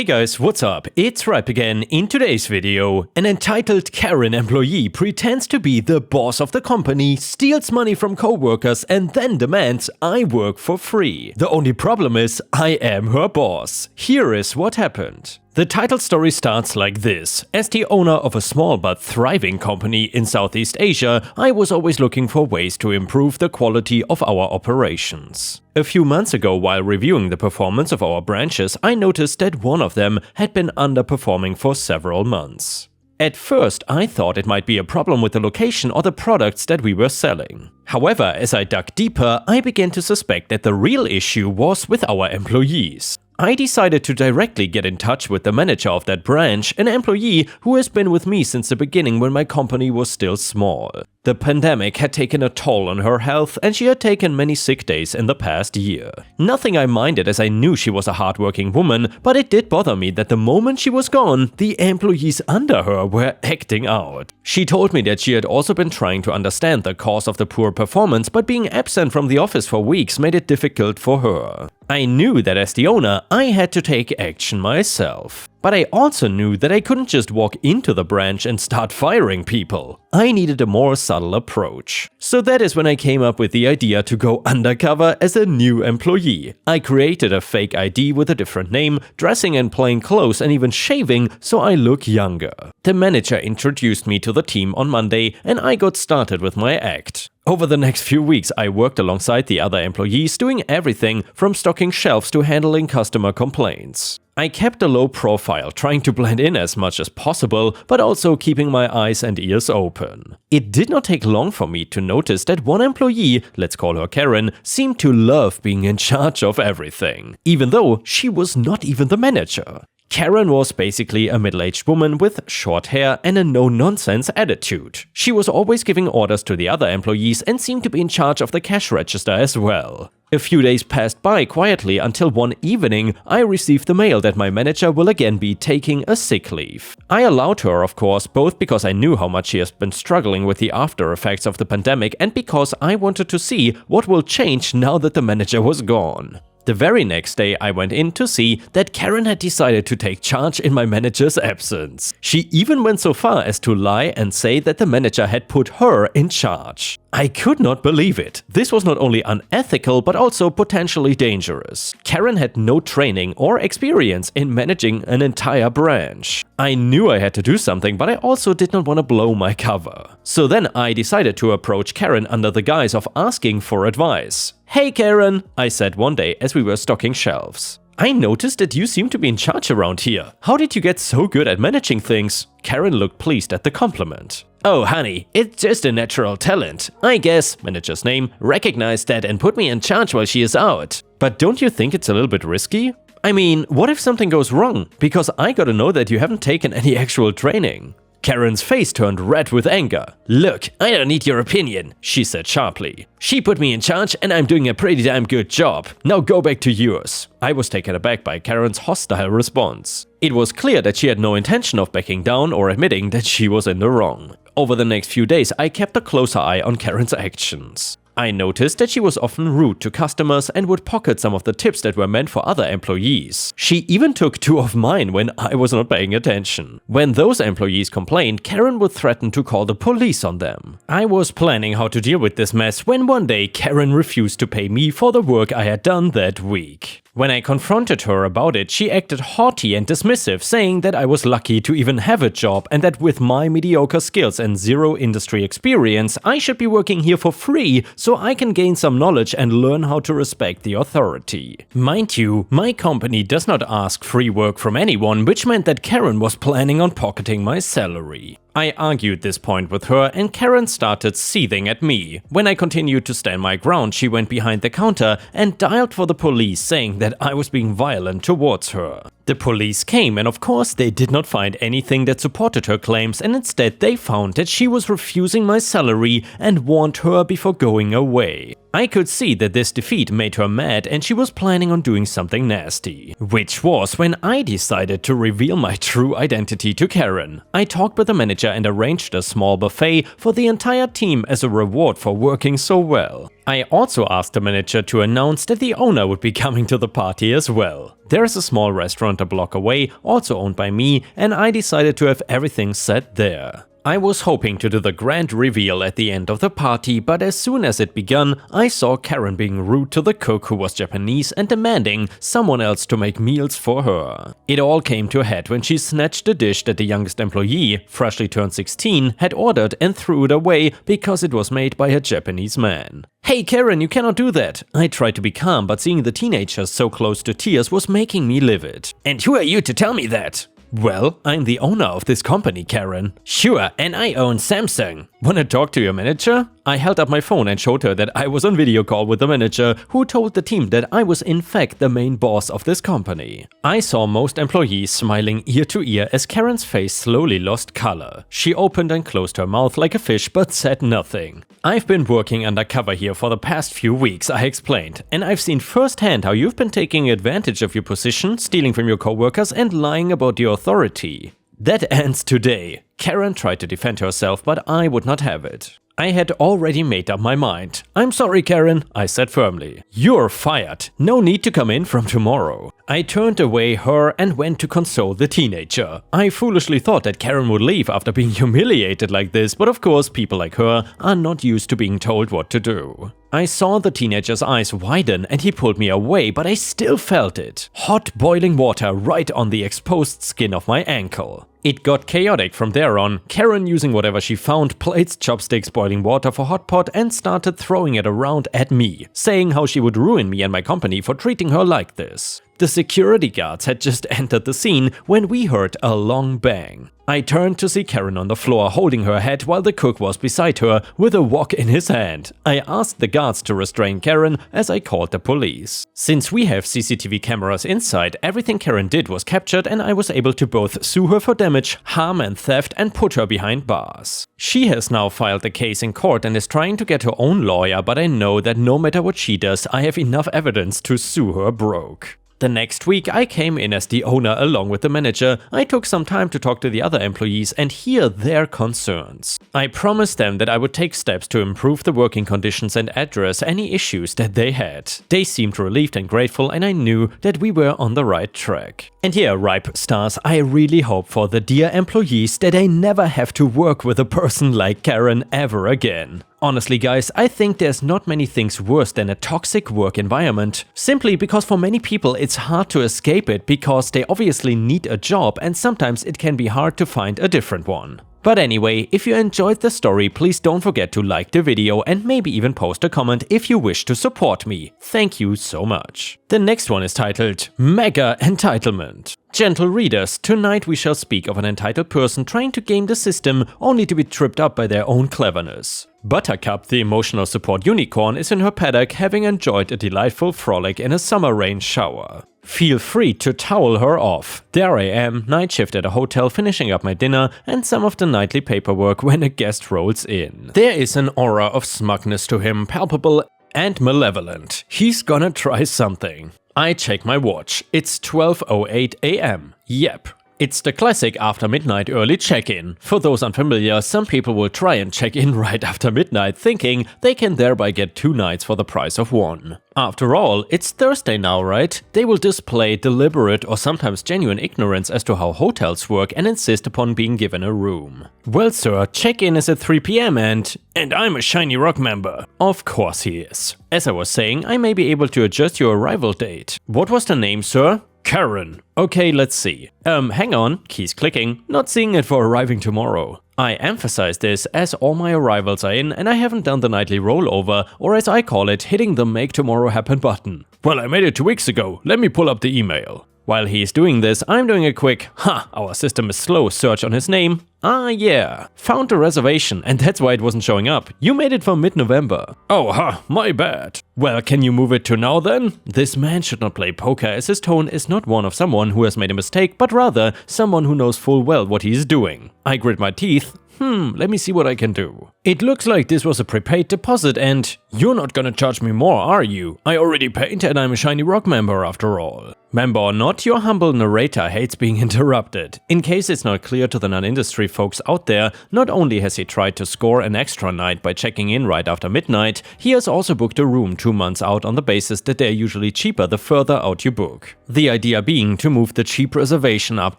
Hey guys, what's up? It's Rap again. In today's video, an entitled Karen employee pretends to be the boss of the company, steals money from coworkers, and then demands I work for free. The only problem is, I am her boss. Here is what happened. The title story starts like this. As the owner of a small but thriving company in Southeast Asia, I was always looking for ways to improve the quality of our operations. A few months ago, while reviewing the performance of our branches, I noticed that one of them had been underperforming for several months. At first, I thought it might be a problem with the location or the products that we were selling. However, as I dug deeper, I began to suspect that the real issue was with our employees. I decided to directly get in touch with the manager of that branch, an employee who has been with me since the beginning when my company was still small. The pandemic had taken a toll on her health and she had taken many sick days in the past year. Nothing I minded, as I knew she was a hardworking woman, but it did bother me that the moment she was gone, the employees under her were acting out. She told me that she had also been trying to understand the cause of the poor performance, but being absent from the office for weeks made it difficult for her. I knew that as the owner, I had to take action myself. But I also knew that I couldn't just walk into the branch and start firing people. I needed a more subtle approach. So that is when I came up with the idea to go undercover as a new employee. I created a fake ID with a different name, dressing in plain clothes and even shaving so I look younger. The manager introduced me to the team on Monday and I got started with my act. Over the next few weeks, I worked alongside the other employees, doing everything from stocking shelves to handling customer complaints. I kept a low profile, trying to blend in as much as possible, but also keeping my eyes and ears open. It did not take long for me to notice that one employee, let's call her Karen, seemed to love being in charge of everything, even though she was not even the manager. Karen was basically a middle-aged woman with short hair and a no-nonsense attitude. She was always giving orders to the other employees and seemed to be in charge of the cash register as well. A few days passed by quietly until one evening I received the mail that my manager will again be taking a sick leave. I allowed her, of course, both because I knew how much she has been struggling with the after effects of the pandemic and because I wanted to see what will change now that the manager was gone. The very next day I went in to see that Karen had decided to take charge in my manager's absence. She even went so far as to lie and say that the manager had put her in charge. I could not believe it. This was not only unethical but also potentially dangerous. Karen had no training or experience in managing an entire branch. I knew I had to do something, but I also did not want to blow my cover. So then I decided to approach Karen under the guise of asking for advice. "Hey Karen," I said one day as we were stocking shelves. "I noticed that you seem to be in charge around here. How did you get so good at managing things?" Karen looked pleased at the compliment. "Oh honey, it's just a natural talent. I guess," manager's name, "recognized that and put me in charge while she is out. But don't you think it's a little bit risky? I mean, what if something goes wrong? Because I gotta know that you haven't taken any actual training." Karen's face turned red with anger. "Look, I don't need your opinion," she said sharply. "She put me in charge and I'm doing a pretty damn good job. Now go back to yours." I was taken aback by Karen's hostile response. It was clear that she had no intention of backing down or admitting that she was in the wrong. Over the next few days, I kept a closer eye on Karen's actions. I noticed that she was often rude to customers and would pocket some of the tips that were meant for other employees. She even took 2 of mine when I was not paying attention. When those employees complained, Karen would threaten to call the police on them. I was planning how to deal with this mess when one day Karen refused to pay me for the work I had done that week. When I confronted her about it, she acted haughty and dismissive, saying that I was lucky to even have a job and that with my mediocre skills and zero industry experience, I should be working here for free so I can gain some knowledge and learn how to respect the authority. Mind you, my company does not ask free work from anyone, which meant that Karen was planning on pocketing my salary. I argued this point with her and Karen started seething at me. When I continued to stand my ground, she went behind the counter and dialed for the police, saying that I was being violent towards her. The police came and of course they did not find anything that supported her claims, and instead they found that she was refusing my salary and warned her before going away. I could see that this defeat made her mad and she was planning on doing something nasty. Which was when I decided to reveal my true identity to Karen. I talked with the manager and arranged a small buffet for the entire team as a reward for working so well. I also asked the manager to announce that the owner would be coming to the party as well. There's a small restaurant a block away, also owned by me, and I decided to have everything set there. I was hoping to do the grand reveal at the end of the party, but as soon as it began, I saw Karen being rude to the cook who was Japanese and demanding someone else to make meals for her. It all came to a head when she snatched the dish that the youngest employee, freshly turned 16, had ordered and threw it away because it was made by a Japanese man. "Hey Karen, you cannot do that!" I tried to be calm, but seeing the teenagers so close to tears was making me livid. "And who are you to tell me that?" "Well, I'm the owner of this company, Karen." "Sure, and I own Samsung." "Wanna talk to your manager?" I held up my phone and showed her that I was on video call with the manager, who told the team that I was in fact the main boss of this company. I saw most employees smiling ear to ear as Karen's face slowly lost color. She opened and closed her mouth like a fish but said nothing. "I've been working undercover here for the past few weeks," I explained, "and I've seen firsthand how you've been taking advantage of your position, stealing from your coworkers and lying about your authority. That ends today." Karen tried to defend herself, but I would not have it. I had already made up my mind. "I'm sorry, Karen," I said firmly. "You're fired. No need to come in from tomorrow." I turned away her and went to console the teenager. I foolishly thought that Karen would leave after being humiliated like this, but of course people like her are not used to being told what to do. I saw the teenager's eyes widen and he pulled me away, but I still felt it. Hot boiling water right on the exposed skin of my ankle. It got chaotic from there on, Karen using whatever she found, plates, chopsticks, boiling water for hot pot, and started throwing it around at me, saying how she would ruin me and my company for treating her like this. The security guards had just entered the scene when we heard a long bang. I turned to see Karen on the floor holding her head while the cook was beside her with a wok in his hand. I asked the guards to restrain Karen as I called the police. Since we have CCTV cameras inside, everything Karen did was captured and I was able to both sue her for damage, harm and theft and put her behind bars. She has now filed the case in court and is trying to get her own lawyer, but I know that no matter what she does, I have enough evidence to sue her broke. The next week, I came in as the owner along with the manager. I took some time to talk to the other employees and hear their concerns. I promised them that I would take steps to improve the working conditions and address any issues that they had. They seemed relieved and grateful, and I knew that we were on the right track. And here, Ripe Stars, I really hope for the dear employees that they never have to work with a person like Karen ever again. Honestly guys, I think there's not many things worse than a toxic work environment, simply because for many people it's hard to escape it because they obviously need a job and sometimes it can be hard to find a different one. But anyway, if you enjoyed the story, please don't forget to like the video and maybe even post a comment if you wish to support me. Thank you so much. The next one is titled Mega Entitlement. Gentle readers, tonight we shall speak of an entitled person trying to game the system only to be tripped up by their own cleverness. Buttercup, the emotional support unicorn, is in her paddock having enjoyed a delightful frolic in a summer rain shower. Feel free to towel her off. There I am, night shift at a hotel, finishing up my dinner and some of the nightly paperwork when a guest rolls in. There is an aura of smugness to him, palpable and malevolent. He's gonna try something. I check my watch. It's 12:08 AM. Yep. It's the classic after midnight early check-in. For those unfamiliar, some people will try and check in right after midnight thinking they can thereby get 2 nights for the price of 1. After all, it's Thursday now, right? They will display deliberate or sometimes genuine ignorance as to how hotels work and insist upon being given a room. Well sir, check-in is at 3 PM and I'm a Shiny Rock member. Of course he is. As I was saying, I may be able to adjust your arrival date. What was the name, sir? Karen. Okay, let's see. Hang on, keys clicking, not seeing it for arriving tomorrow. I emphasize this as all my arrivals are in and I haven't done the nightly rollover, or as I call it, hitting the make tomorrow happen button. Well, I made it 2 weeks ago, let me pull up the email. While he's doing this, I'm doing a quick, our system is slow search on his name. Ah yeah, found the reservation and that's why it wasn't showing up. You made it for mid-November. Oh, my bad. Well, can you move it to now then? This man should not play poker as his tone is not one of someone who has made a mistake, but rather someone who knows full well what he is doing. I grit my teeth. Let me see what I can do. It looks like this was a prepaid deposit and you're not gonna charge me more, are you? I already paid and I'm a Shiny Rock member after all. Member or not, your humble narrator hates being interrupted. In case it's not clear to the non-industry folks out there, not only has he tried to score an extra night by checking in right after midnight, he has also booked a room 2 months out on the basis that they're usually cheaper the further out you book. The idea being to move the cheap reservation up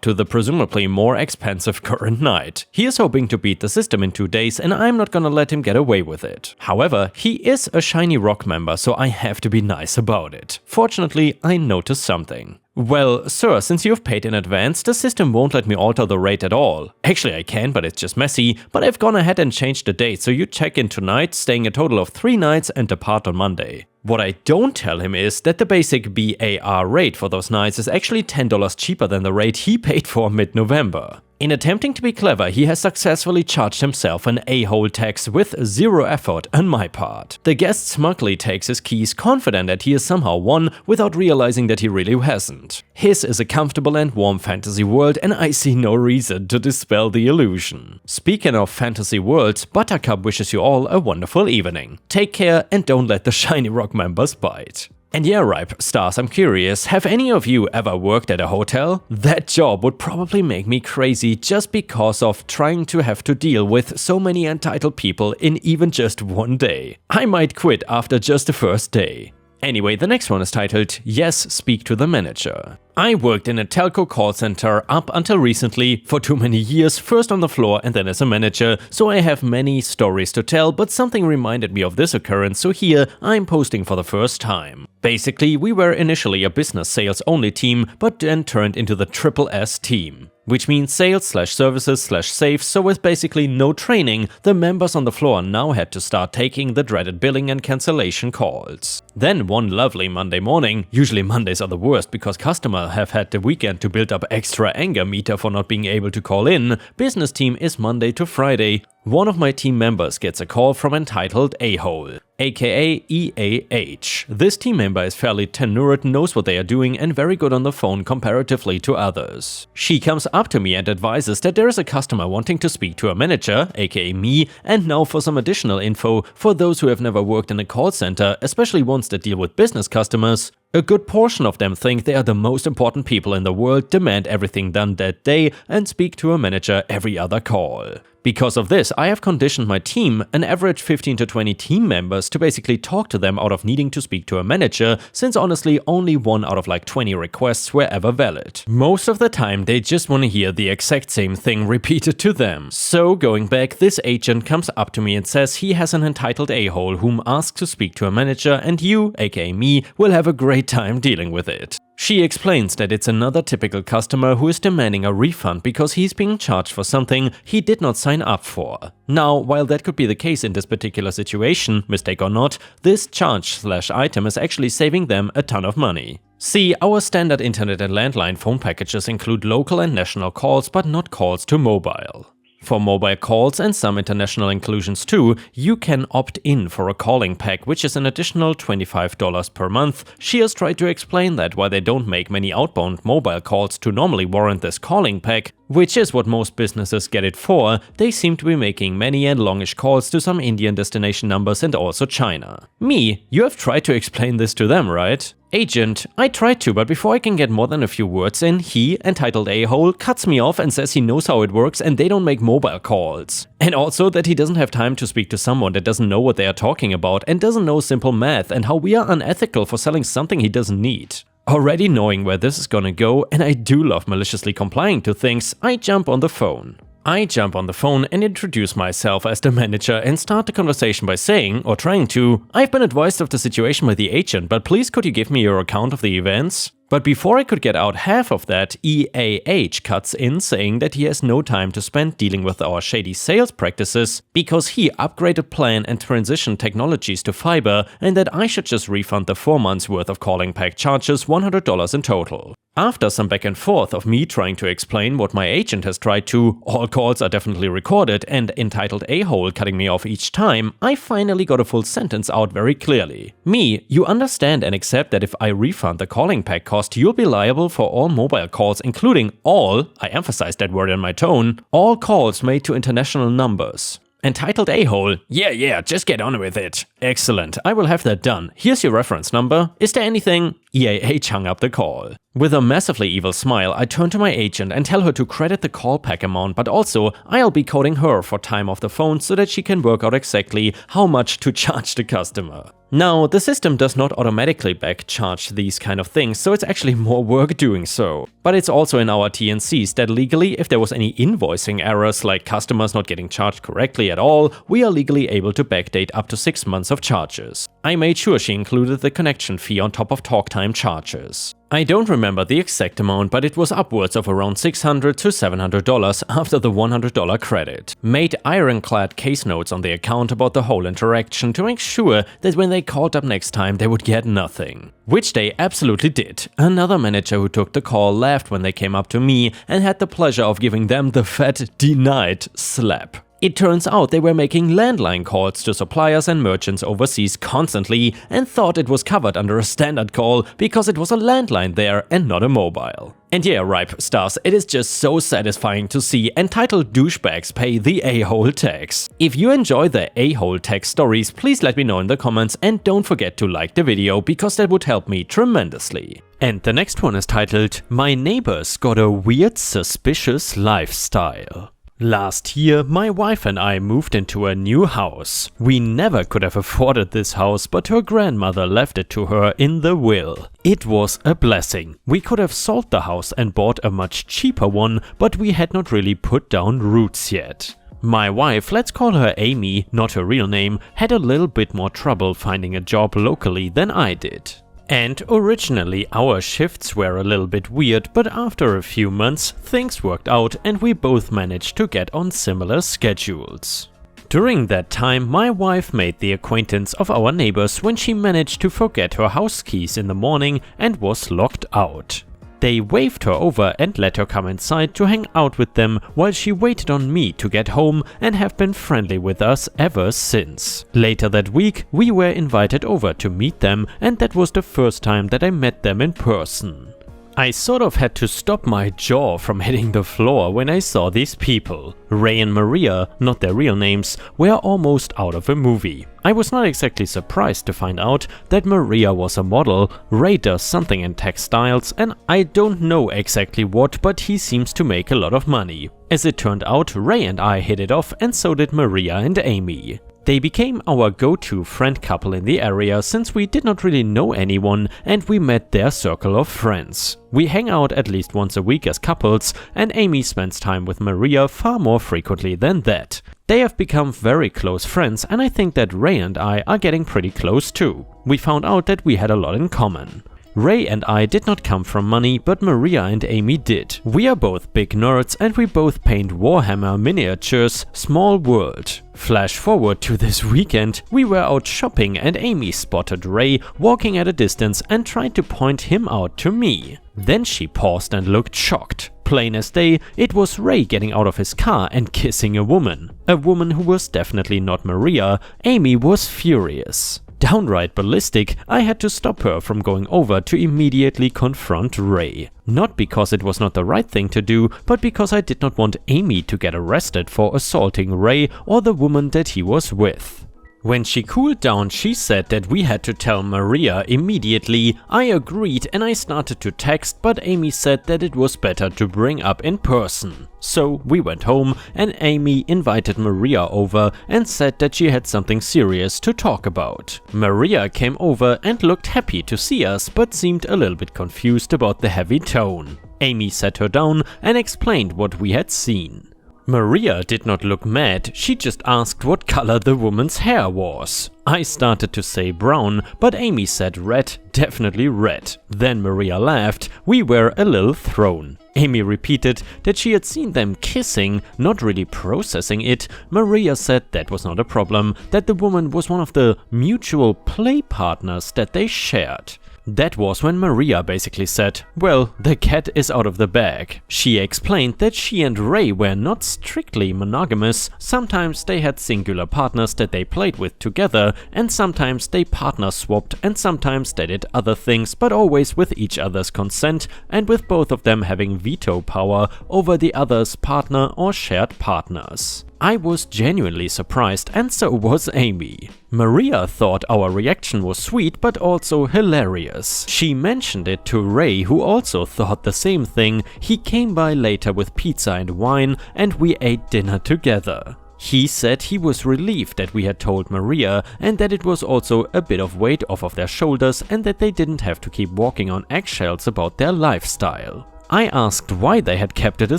to the presumably more expensive current night. He is hoping to beat the system in 2 days, and I'm not gonna let him get away with it. However, he is a Shiny Rock member, so I have to be nice about it. Fortunately, I noticed something. Well, sir, since you've paid in advance, the system won't let me alter the rate at all. Actually, I can, but it's just messy. But I've gone ahead and changed the date, so you check in tonight, staying a total of 3 nights and depart on Monday. What I don't tell him is that the basic BAR rate for those nights is actually $10 cheaper than the rate he paid for mid-November. In attempting to be clever, he has successfully charged himself an a-hole tax with 0 effort on my part. The guest smugly takes his keys, confident that he has somehow won, without realizing that he really hasn't. His is a comfortable and warm fantasy world, and I see no reason to dispel the illusion. Speaking of fantasy worlds, Buttercup wishes you all a wonderful evening. Take care and don't let the Shiny Rock members bite. And yeah, Ripe Stars, I'm curious, have any of you ever worked at a hotel? That job would probably make me crazy just because of trying to have to deal with so many entitled people in even just 1 day. I might quit after just the first day. Anyway, the next one is titled, Yes, Speak to the Manager. I worked in a telco call center up until recently for too many years, first on the floor and then as a manager, so I have many stories to tell, but something reminded me of this occurrence, so here I'm posting for the first time. Basically, we were initially a business sales only team, but then turned into the Triple S team. Which means sales/services/safes, so with basically no training, the members on the floor now had to start taking the dreaded billing and cancellation calls. Then one lovely Monday morning, usually Mondays are the worst because customers have had the weekend to build up extra anger meter for not being able to call in, business team is Monday to Friday. One of my team members gets a call from entitled A-hole, aka EAH. This team member is fairly tenured, knows what they are doing and very good on the phone comparatively to others. She comes up to me and advises that there is a customer wanting to speak to a manager, aka me, and now for some additional info, for those who have never worked in a call center, especially ones that deal with business customers, a good portion of them think they are the most important people in the world, demand everything done that day, and speak to a manager every other call. Because of this, I have conditioned my team, an average 15 to 20 team members, to basically talk to them out of needing to speak to a manager, since honestly only 1 out of like 20 requests were ever valid. Most of the time they just want to hear the exact same thing repeated to them. So going back, this agent comes up to me and says he has an entitled a-hole whom asks to speak to a manager, and you, aka me, will have a great time dealing with it. She explains that it's another typical customer who is demanding a refund because he's being charged for something he did not sign up for. Now, while that could be the case in this particular situation, mistake or not, this charge/item is actually saving them a ton of money. See, our standard internet and landline phone packages include local and national calls, but not calls to mobile. For mobile calls and some international inclusions too, you can opt in for a calling pack, which is an additional $25 per month. She has tried to explain that while they don't make many outbound mobile calls to normally warrant this calling pack, which is what most businesses get it for, they seem to be making many and longish calls to some Indian destination numbers and also China. Me, you have tried to explain this to them, right? Agent, I tried to, but before I can get more than a few words in, he, entitled a-hole, cuts me off and says he knows how it works and they don't make mobile calls. And also that he doesn't have time to speak to someone that doesn't know what they are talking about and doesn't know simple math, and how we are unethical for selling something he doesn't need. Already knowing where this is gonna go, and I do love maliciously complying to things, I jump on the phone. And introduce myself as the manager and start the conversation by saying, or trying to, I've been advised of the situation with the agent, but please could you give me your account of the events? But before I could get out half of that, EAH cuts in saying that he has no time to spend dealing with our shady sales practices because he upgraded plan and transitioned technologies to fiber, and that I should just refund the 4 months worth of calling pack charges, $100 in total. After some back and forth of me trying to explain what my agent has tried to, all calls are definitely recorded, and entitled a-hole cutting me off each time, I finally got a full sentence out very clearly. Me, you understand and accept that if I refund the calling pack cost, you'll be liable for all mobile calls, including all, I emphasize that word in my tone, all calls made to international numbers. Entitled a-hole. Yeah, just get on with it. Excellent, I will have that done. Here's your reference number. Is there anything? EAH hung up the call. With a massively evil smile, I turn to my agent and tell her to credit the callback amount, but also I'll be coding her for time off the phone so that she can work out exactly how much to charge the customer. Now, the system does not automatically back charge these kind of things, so it's actually more work doing so. But it's also in our T&Cs that legally, if there was any invoicing errors like customers not getting charged correctly at all, we are legally able to backdate up to 6 months of charges. I made sure she included the connection fee on top of talk time charges. I don't remember the exact amount, but it was upwards of around $600 to $700 after the $100 credit. Made ironclad case notes on the account about the whole interaction to make sure that when they called up next time they would get nothing. Which they absolutely did. Another manager who took the call laughed when they came up to me and had the pleasure of giving them the fat denied slap. It turns out they were making landline calls to suppliers and merchants overseas constantly and thought it was covered under a standard call because it was a landline there and not a mobile. And yeah, Ripe Stars, it is just so satisfying to see entitled douchebags pay the a-hole tax. If you enjoy the a-hole tax stories, please let me know in the comments and don't forget to like the video because that would help me tremendously. And the next one is titled, My Neighbors Got a Weird Suspicious Lifestyle. Last year, my wife and I moved into a new house. We never could have afforded this house, but her grandmother left it to her in the will. It was a blessing. We could have sold the house and bought a much cheaper one, but we had not really put down roots yet. My wife, let's call her Amy, not her real name, had a little bit more trouble finding a job locally than I did. And originally our shifts were a little bit weird, but after a few months things worked out and we both managed to get on similar schedules. During that time my wife made the acquaintance of our neighbors when she managed to forget her house keys in the morning and was locked out. They waved her over and let her come inside to hang out with them while she waited on me to get home and have been friendly with us ever since. Later that week, we were invited over to meet them and that was the first time that I met them in person. I sort of had to stop my jaw from hitting the floor when I saw these people. Ray and Maria, not their real names, were almost out of a movie. I was not exactly surprised to find out that Maria was a model, Ray does something in textiles, and I don't know exactly what, but he seems to make a lot of money. As it turned out, Ray and I hit it off and so did Maria and Amy. They became our go-to friend couple in the area since we did not really know anyone and we met their circle of friends. We hang out at least once a week as couples and Amy spends time with Maria far more frequently than that. They have become very close friends and I think that Ray and I are getting pretty close too. We found out that we had a lot in common. Ray and I did not come from money, but Maria and Amy did. We are both big nerds and we both paint Warhammer miniatures, small world. Flash forward to this weekend, we were out shopping and Amy spotted Ray walking at a distance and tried to point him out to me. Then she paused and looked shocked. Plain as day, it was Ray getting out of his car and kissing a woman. A woman who was definitely not Maria. Amy was furious. Downright ballistic, I had to stop her from going over to immediately confront Ray. Not because it was not the right thing to do, but because I did not want Amy to get arrested for assaulting Ray or the woman that he was with. When she cooled down, she said that we had to tell Maria immediately. I agreed and I started to text, but Amy said that it was better to bring up in person. So we went home and Amy invited Maria over and said that she had something serious to talk about. Maria came over and looked happy to see us, but seemed a little bit confused about the heavy tone. Amy sat her down and explained what we had seen. Maria did not look mad, she just asked what color the woman's hair was. I started to say brown, but Amy said red, definitely red. Then Maria laughed, we were a little thrown. Amy repeated that she had seen them kissing, not really processing it. Maria said that was not a problem, that the woman was one of the mutual play partners that they shared. That was when Maria basically said, well, the cat is out of the bag. She explained that she and Ray were not strictly monogamous, sometimes they had singular partners that they played with together, and sometimes they partner swapped and sometimes they did other things, but always with each other's consent and with both of them having veto power over the other's partner or shared partners. I was genuinely surprised, and so was Amy. Maria thought our reaction was sweet but also hilarious. She mentioned it to Ray, who also thought the same thing. He came by later with pizza and wine, and we ate dinner together. He said he was relieved that we had told Maria, and that it was also a bit of weight off of their shoulders and that they didn't have to keep walking on eggshells about their lifestyle. I asked why they had kept it a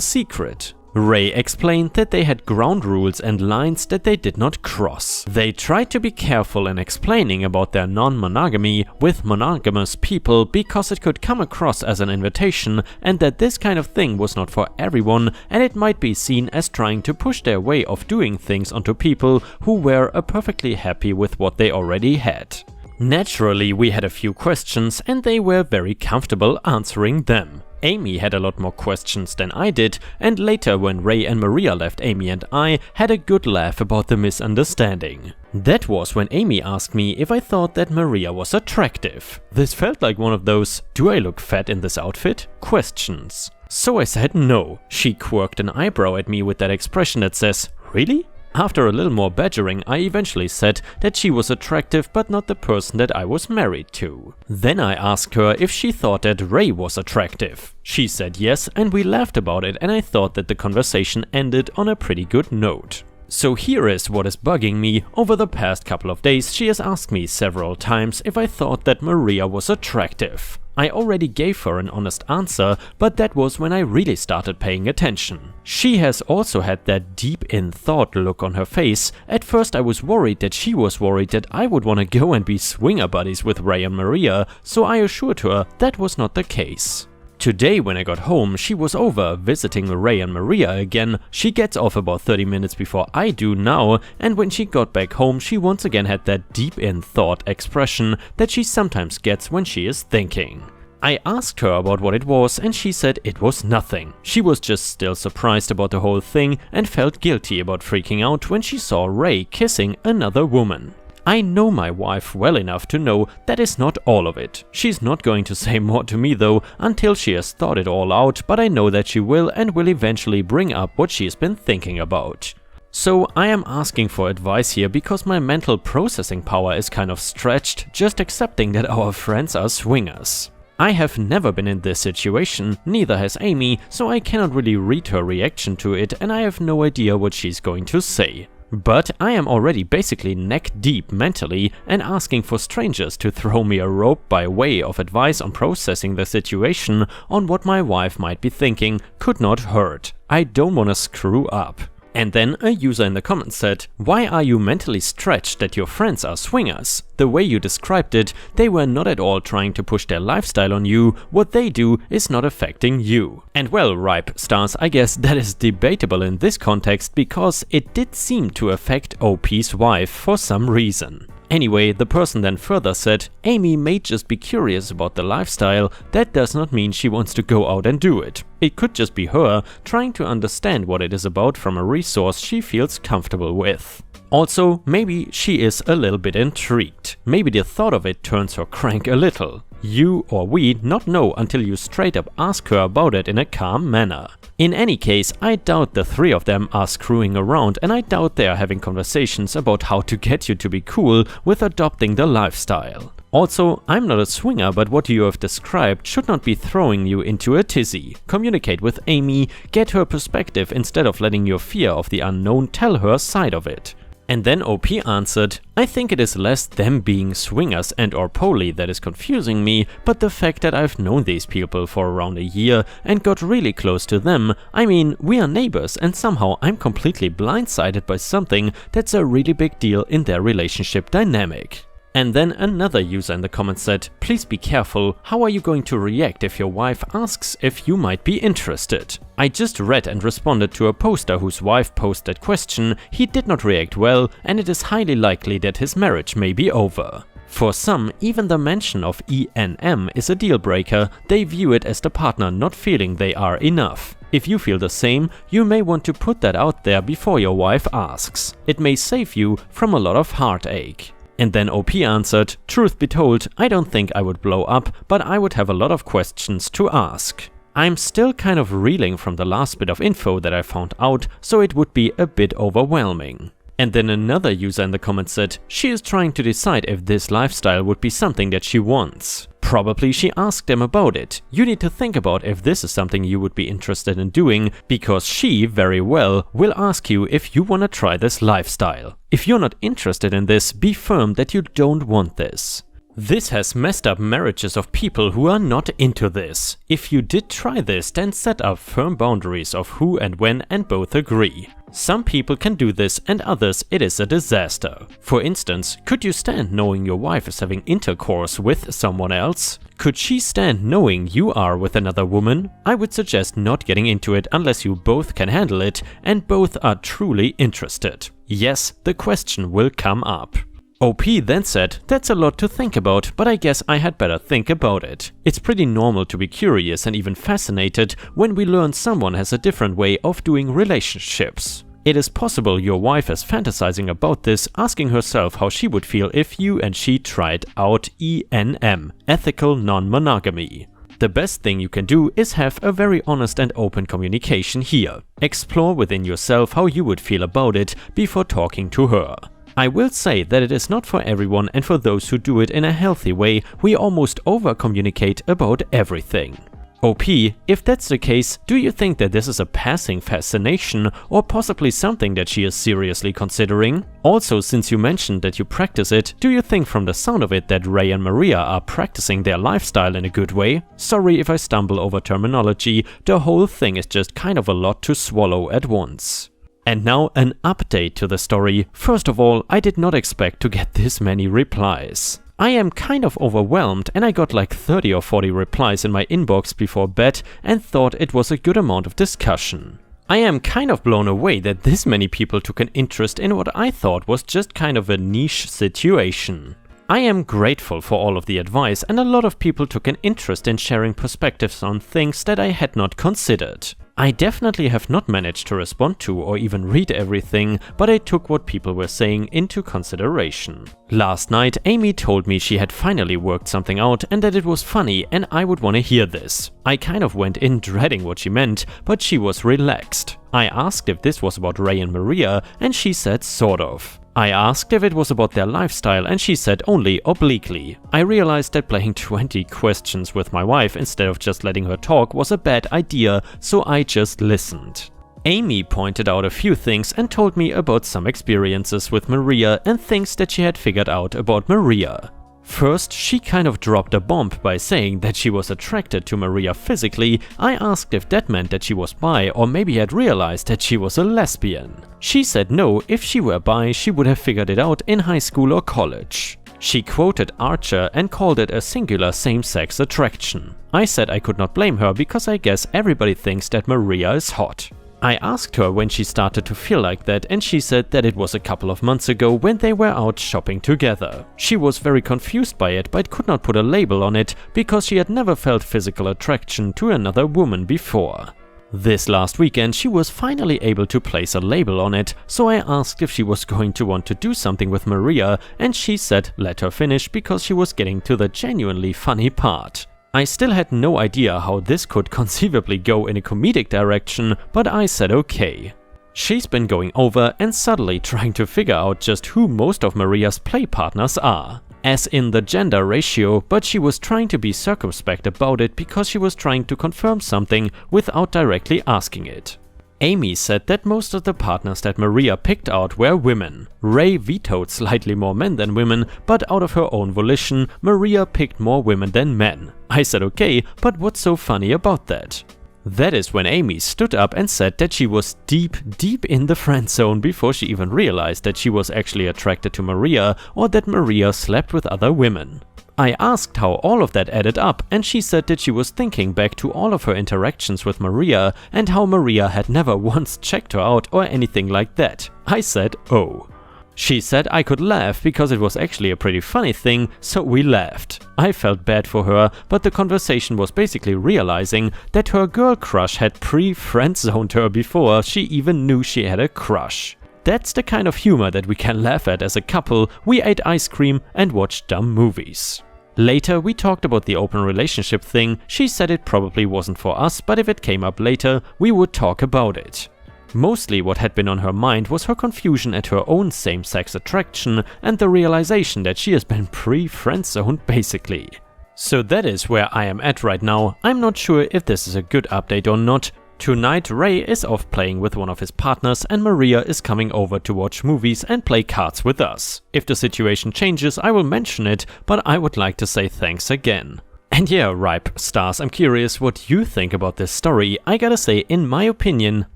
secret. Ray explained that they had ground rules and lines that they did not cross. They tried to be careful in explaining about their non-monogamy with monogamous people because it could come across as an invitation, and that this kind of thing was not for everyone, and it might be seen as trying to push their way of doing things onto people who were perfectly happy with what they already had. Naturally, we had a few questions, and they were very comfortable answering them. Amy had a lot more questions than I did, and later when Ray and Maria left, Amy and I had a good laugh about the misunderstanding. That was when Amy asked me if I thought that Maria was attractive. This felt like one of those "do I look fat in this outfit?" questions. So I said no. She quirked an eyebrow at me with that expression that says, "Really?" After a little more badgering, I eventually said that she was attractive but not the person that I was married to. Then I asked her if she thought that Ray was attractive. She said yes, and we laughed about it, and I thought that the conversation ended on a pretty good note. So here is what is bugging me. Over the past couple of days, she has asked me several times if I thought that Maria was attractive. I already gave her an honest answer, but that was when I really started paying attention. She has also had that deep in thought look on her face. At first I was worried that she was worried that I would want to go and be swinger buddies with Ray and Maria, so I assured her that was not the case. Today when I got home, she was over visiting Ray and Maria again. She gets off about 30 minutes before I do now, and when she got back home she once again had that deep in thought expression that she sometimes gets when she is thinking. I asked her about what it was, and she said it was nothing. She was just still surprised about the whole thing and felt guilty about freaking out when she saw Ray kissing another woman. I know my wife well enough to know that is not all of it. She's not going to say more to me though until she has thought it all out, but I know that she will and will eventually bring up what she's been thinking about. So I am asking for advice here because my mental processing power is kind of stretched just accepting that our friends are swingers. I have never been in this situation, neither has Amy, so I cannot really read her reaction to it and I have no idea what she's going to say. But I am already basically neck deep mentally, and asking for strangers to throw me a rope by way of advice on processing the situation, on what my wife might be thinking, could not hurt. I don't want to screw up. And then a user in the comments said, "Why are you mentally stretched that your friends are swingers? The way you described it, they were not at all trying to push their lifestyle on you. What they do is not affecting you." And well, ripe stars, I guess that is debatable in this context because it did seem to affect OP's wife for some reason. Anyway, the person then further said, "Amy may just be curious about the lifestyle. That does not mean she wants to go out and do it. It could just be her trying to understand what it is about from a resource she feels comfortable with. Also, maybe she is a little bit intrigued. Maybe the thought of it turns her crank a little. You or we not know until you straight up ask her about it in a calm manner. In any case, I doubt the three of them are screwing around, and I doubt they are having conversations about how to get you to be cool with adopting the lifestyle. Also, I'm not a swinger, but what you have described should not be throwing you into a tizzy. Communicate with Amy, get her perspective instead of letting your fear of the unknown tell her side of it." And then OP answered, "I think it is less them being swingers and or poly that is confusing me, but the fact that I've known these people for around a year and got really close to them. I mean, we are neighbors and somehow I'm completely blindsided by something that's a really big deal in their relationship dynamic." And then another user in the comments said, "Please be careful, how are you going to react if your wife asks if you might be interested?" I just read and responded to a poster whose wife posed that question. He did not react well, and it is highly likely that his marriage may be over. For some, even the mention of ENM is a deal breaker. They view it as the partner not feeling they are enough. If you feel the same, you may want to put that out there before your wife asks. It may save you from a lot of heartache. And then OP answered, "Truth be told, I don't think I would blow up, but I would have a lot of questions to ask." I'm still kind of reeling from the last bit of info that I found out, so it would be a bit overwhelming. And then another user in the comments said she is trying to decide if this lifestyle would be something that she wants. Probably she asked them about it. You need to think about if this is something you would be interested in doing, because she very well will ask you if you want to try this lifestyle. If you're not interested in this, be firm that you don't want this. This has messed up marriages of people who are not into this. If you did try this, then set up firm boundaries of who and when and both agree. Some people can do this and others it is a disaster. For instance, could you stand knowing your wife is having intercourse with someone else? Could she stand knowing you are with another woman? I would suggest not getting into it unless you both can handle it and both are truly interested. Yes, the question will come up. OP then said, that's a lot to think about, but I guess I had better think about it. It's pretty normal to be curious and even fascinated when we learn someone has a different way of doing relationships. It is possible your wife is fantasizing about this, asking herself how she would feel if you and she tried out ENM, ethical non-monogamy. The best thing you can do is have a very honest and open communication here. Explore within yourself how you would feel about it before talking to her. I will say that it is not for everyone, and for those who do it in a healthy way, we almost over-communicate about everything. OP, if that's the case, do you think that this is a passing fascination or possibly something that she is seriously considering? Also, since you mentioned that you practice it, do you think from the sound of it that Ray and Maria are practicing their lifestyle in a good way? Sorry if I stumble over terminology, the whole thing is just kind of a lot to swallow at once. And now an update to the story. First of all, I did not expect to get this many replies. I am kind of overwhelmed and I got like 30 or 40 replies in my inbox before bed and thought it was a good amount of discussion. I am kind of blown away that this many people took an interest in what I thought was just kind of a niche situation. I am grateful for all of the advice, and a lot of people took an interest in sharing perspectives on things that I had not considered. I definitely have not managed to respond to or even read everything, but I took what people were saying into consideration. Last night, Amy told me she had finally worked something out and that it was funny and I would want to hear this. I kind of went in dreading what she meant, but she was relaxed. I asked if this was about Ray and Maria and she said sort of. I asked if it was about their lifestyle and she said only obliquely. I realized that playing 20 questions with my wife instead of just letting her talk was a bad idea, so I just listened. Amy pointed out a few things and told me about some experiences with Maria and things that she had figured out about Maria. First, she kind of dropped a bomb by saying that she was attracted to Maria physically. I asked if that meant that she was bi or maybe had realized that she was a lesbian. She said no, if she were bi, she would have figured it out in high school or college. She quoted Archer and called it a singular same-sex attraction. I said I could not blame her because I guess everybody thinks that Maria is hot. I asked her when she started to feel like that and she said that it was a couple of months ago when they were out shopping together. She was very confused by it but could not put a label on it because she had never felt physical attraction to another woman before. This last weekend she was finally able to place a label on it, so I asked if she was going to want to do something with Maria and she said let her finish because she was getting to the genuinely funny part. I still had no idea how this could conceivably go in a comedic direction, but I said okay. She's been going over and subtly trying to figure out just who most of Maria's play partners are, as in the gender ratio, but she was trying to be circumspect about it because she was trying to confirm something without directly asking it. Amy said that most of the partners that Maria picked out were women. Ray vetoed slightly more men than women, but out of her own volition, Maria picked more women than men. I said okay, but what's so funny about that? That is when Amy stood up and said that she was deep in the friend zone before she even realized that she was actually attracted to Maria or that Maria slept with other women. I asked how all of that added up and she said that she was thinking back to all of her interactions with Maria and how Maria had never once checked her out or anything like that. I said oh. She said I could laugh because it was actually a pretty funny thing, so we laughed. I felt bad for her, but the conversation was basically realizing that her girl crush had pre-friend-zoned her before she even knew she had a crush. That's the kind of humor that we can laugh at as a couple. We ate ice cream and watched dumb movies. Later, we talked about the open relationship thing. She said it probably wasn't for us, but if it came up later, we would talk about it. Mostly what had been on her mind was her confusion at her own same-sex attraction and the realization that she has been pre-friend-zoned basically. So that is where I am at right now. I'm not sure if this is a good update or not. Tonight Ray is off playing with one of his partners and Maria is coming over to watch movies and play cards with us. If the situation changes, I will mention it, but I would like to say thanks again. And yeah, Ripe Stars, I'm curious what you think about this story. I gotta say, in my opinion,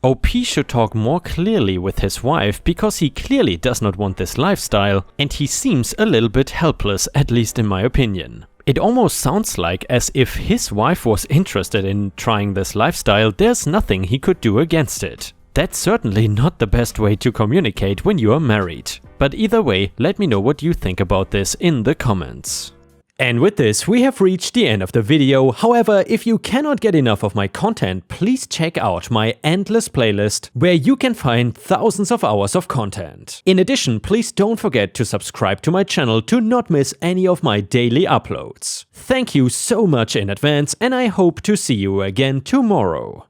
OP should talk more clearly with his wife because he clearly does not want this lifestyle and he seems a little bit helpless, at least in my opinion. It almost sounds like as if his wife was interested in trying this lifestyle, there's nothing he could do against it. That's certainly not the best way to communicate when you are married. But either way, let me know what you think about this in the comments. And with this, we have reached the end of the video. However, if you cannot get enough of my content, please check out my endless playlist, where you can find thousands of hours of content. In addition, please don't forget to subscribe to my channel to not miss any of my daily uploads. Thank you so much in advance, and I hope to see you again tomorrow.